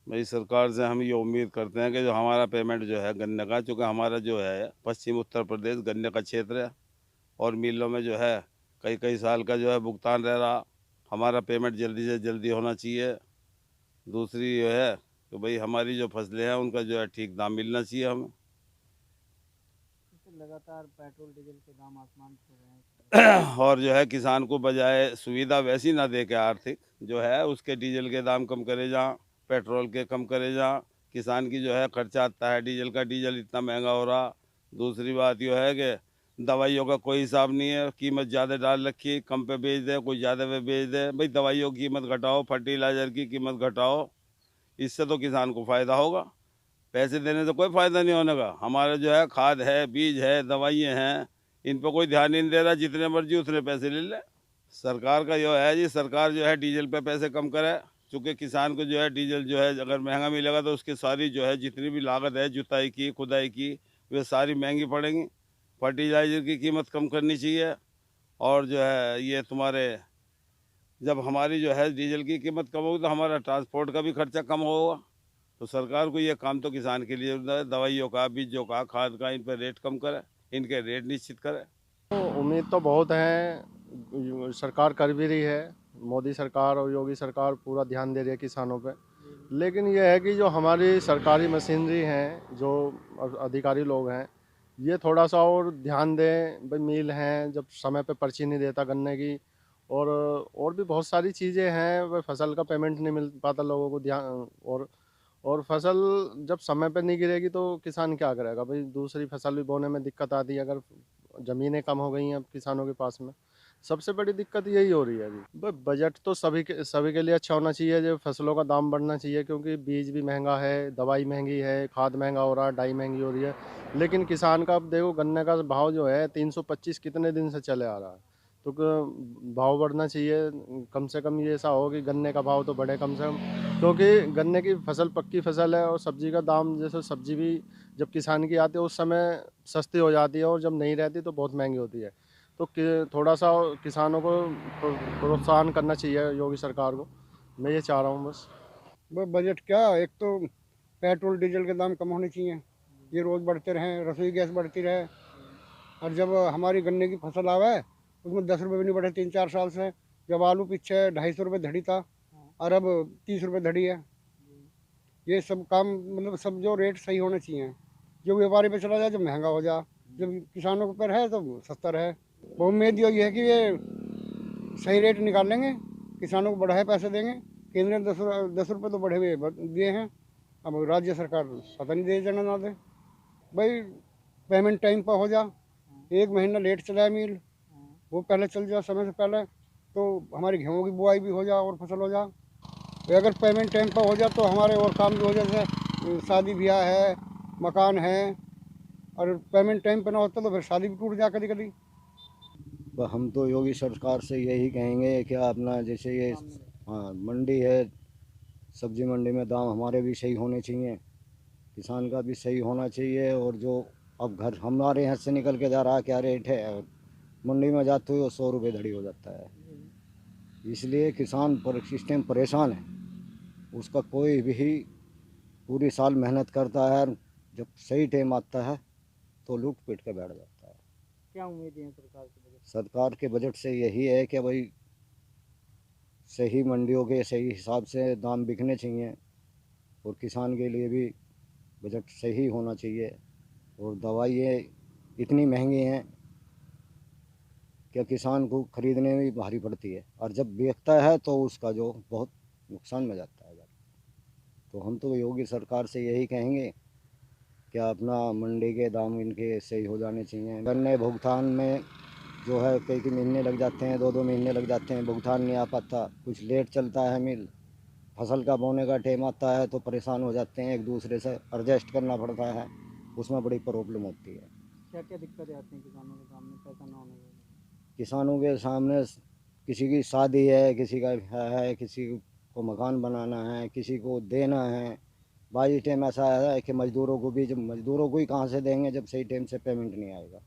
भाई सरकार से हम ये उम्मीद करते हैं कि जो हमारा पेमेंट जो है गन्ने का, चूँकि हमारा जो है पश्चिम उत्तर प्रदेश गन्ने का क्षेत्र है और मिलों में जो है कई कई साल का जो है भुगतान रह रहा। हमारा पेमेंट जल्दी से जल्दी होना चाहिए। दूसरी ये है कि भाई हमारी जो फसलें हैं उनका जो है ठीक दाम मिलना चाहिए हमें। लगातार पेट्रोल डीजल के दाम आसमान छू रहे हैं। और जो है किसान को बजाय सुविधा वैसी ना दे के आर्थिक जो है उसके डीजल के दाम कम करे जहाँ, पेट्रोल के कम करे जहाँ, किसान की जो है खर्चा आता है डीजल का, डीजल इतना महंगा हो रहा। दूसरी बात यह है कि दवाइयों का कोई हिसाब नहीं है, कीमत ज़्यादा डाल रखी, कम पे बेच दे, कोई ज़्यादा पे बेच दे। भाई दवाइयों की कीमत घटाओ, फर्टिलाइज़र की कीमत घटाओ, इससे तो किसान को फ़ायदा होगा। पैसे देने से कोई फ़ायदा नहीं होने का। हमारा जो है खाद है, बीज है, दवाइयाँ हैं, इन पर कोई ध्यान ही नहीं दे रहा, जितने मर्जी उतने पैसे ले ले। सरकार का जो है जी, सरकार जो है डीजल पे पैसे कम करे, चूँकि किसान को जो है डीजल जो है अगर महंगा मिलेगा तो उसकी सारी जो है जितनी भी लागत है जुताई की, खुदाई की, वे सारी महंगी पड़ेंगी। फर्टिलाइज़र की कीमत कम करनी चाहिए। और जो है ये तुम्हारे जब हमारी जो है डीजल की कीमत कम होगी तो हमारा ट्रांसपोर्ट का भी खर्चा कम होगा। तो सरकार को ये काम तो किसान के लिए दवाइयों का, बीजों का, खाद का, इन पर रेट कम करे, इनके रेट निश्चित करे। तो उम्मीद तो बहुत है, सरकार कर भी रही है। मोदी सरकार और योगी सरकार पूरा ध्यान दे रही है किसानों पे। लेकिन यह है कि जो हमारी सरकारी मशीनरी हैं, जो अधिकारी लोग हैं, ये थोड़ा सा और ध्यान दें। भाई मिल हैं, जब समय पे पर्ची नहीं देता गन्ने की, और भी बहुत सारी चीज़ें हैं। भाई फसल का पेमेंट नहीं मिल पाता लोगों को ध्यान। और फसल जब समय पे नहीं गिरेगी तो किसान क्या करेगा? भाई दूसरी फसल भी बोने में दिक्कत आती है, अगर ज़मीनें कम हो गई हैं अब किसानों के पास में। सबसे बड़ी दिक्कत यही हो रही है अभी। बजट तो सभी के लिए अच्छा होना चाहिए, जो फसलों का दाम बढ़ना चाहिए, क्योंकि बीज भी महंगा है, दवाई महंगी है, खाद महंगा हो रहा है, डाई महंगी हो रही है। लेकिन किसान का अब देखो, गन्ने का भाव जो है 325 कितने दिन से चले आ रहा है। तो भाव बढ़ना चाहिए। कम से कम ये ऐसा हो कि गन्ने का भाव तो बढ़े कम से कम, क्योंकि गन्ने की फसल पक्की फसल है। और सब्जी का दाम, जैसे सब्जी भी जब किसान की आती है उस समय सस्ती हो जाती है, और जब नहीं रहती तो बहुत महंगी होती है। तो थोड़ा सा किसानों को प्रोत्साहन करना चाहिए योगी सरकार को। मैं ये चाह रहा हूँ बस। बजट क्या, एक तो पेट्रोल डीजल के दाम कम होने चाहिए। ये रोज़ बढ़ते रहें, रसोई गैस बढ़ती रहे। और जब हमारी गन्ने की फसल आवे उसमें 10 रुपये भी नहीं बढ़े 3-4 साल से। जब आलू पीछे 250 रुपये धड़ी था और अब 30 रुपये धड़ी है। ये सब काम मतलब सब जो रेट सही होने चाहिए। जो व्यापारी पे चला जाए जो महंगा हो जाए, जब किसानों के ऊपर है तो सस्ता रहे। वो उम्मीद यही है कि ये सही रेट निकाल लेंगे, किसानों को बढ़ाए पैसे देंगे। केंद्र ने 10 रुपये तो बढ़े हुए दिए हैं, अब राज्य सरकार पता नहीं दे देना ना दे। भाई पेमेंट टाइम पर हो जा, 1 महीना लेट चला मिल, वो पहले चल जाए समय से पहले तो हमारी गेहूँ की बुआई भी हो जाए और फसल हो जाए। अगर पेमेंट टाइम पर हो जाए तो हमारे और काम भी हो जाए, जैसे शादी ब्याह है, मकान है। और पेमेंट टाइम पर ना होता तो फिर शादी भी टूट जाए कभी कभी। हम तो योगी सरकार से यही कहेंगे कि अपना जैसे ये, हाँ, मंडी है, सब्जी मंडी में दाम हमारे भी सही होने चाहिए, किसान का भी सही होना चाहिए। और जो अब घर हमारे यहाँ से निकल के जा रहा है क्या रेट है, और मंडी में जाते हुए 100 रुपये धड़ी हो जाता है। इसलिए किसान पर इस टाइम परेशान है। उसका कोई भी पूरी साल मेहनत करता है, जब सही टाइम आता है तो लूट पीट के बैठ जाता है। क्या उम्मीदें हैं सरकार के बजट से? सरकार के बजट से यही है कि भाई सही मंडियों के सही हिसाब से दाम बिकने चाहिए, और किसान के लिए भी बजट सही होना चाहिए। और दवाइयाँ इतनी महंगी हैं कि किसान को ख़रीदने में भी भारी पड़ती है, और जब बेचता है तो उसका जो बहुत नुकसान में जाता है। तो हम तो योगी सरकार से यही कहेंगे कि अपना मंडी के दाम इनके सही हो जाने चाहिए। गन्ने भुगतान में जो है कई कई महीने लग जाते हैं, 2-2 महीने लग जाते हैं, भुगतान नहीं आ पाता, कुछ लेट चलता है मिल। फसल का बोने का टाइम आता है तो परेशान हो जाते हैं, एक दूसरे से एडजस्ट करना पड़ता है, उसमें बड़ी प्रॉब्लम होती है। क्या क्या दिक्कतें आती हैं किसानों के सामने पैसा ना होने की वजह से? किसानों के सामने किसी की शादी है, किसी का है, किसी को मकान बनाना है, किसी को देना है। भाई टाइम ऐसा है कि मज़दूरों को भी, जब मज़दूरों को ही कहाँ से देंगे जब सही टाइम से पेमेंट नहीं आएगा।